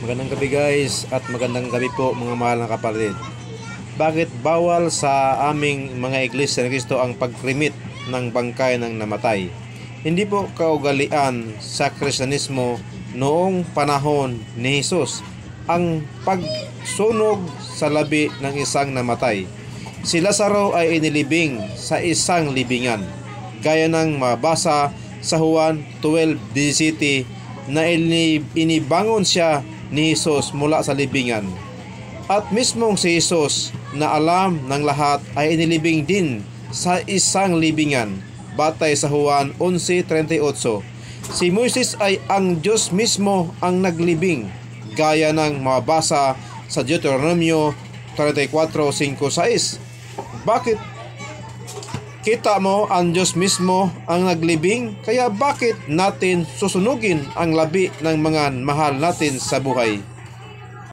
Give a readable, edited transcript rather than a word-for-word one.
Magandang gabi guys at magandang gabi po mga mahal na kapatid. Bakit bawal sa aming mga iglesia ni Cristo ang pagkrimit ng bangkay ng namatay? Hindi po kaugalian sa Kristyanismo noong panahon ni Jesus ang pagsunog sa labi ng isang namatay. Si Lazaro ay inilibing sa isang libingan, gaya ng mabasa sa Juan 12:17 na inibangon siya ni Jesus mula sa libingan. At mismong si Jesus na alam ng lahat ay inilibing din sa isang libingan, batay sa Juan 11:38. Si Moises ay ang Diyos mismo ang naglibing, gaya ng mabasa sa Deuteronomio 34:5-6. Bakit? Kita mo, ang Diyos mismo ang naglibing, kaya bakit natin susunugin ang labi ng mga mahal natin sa buhay?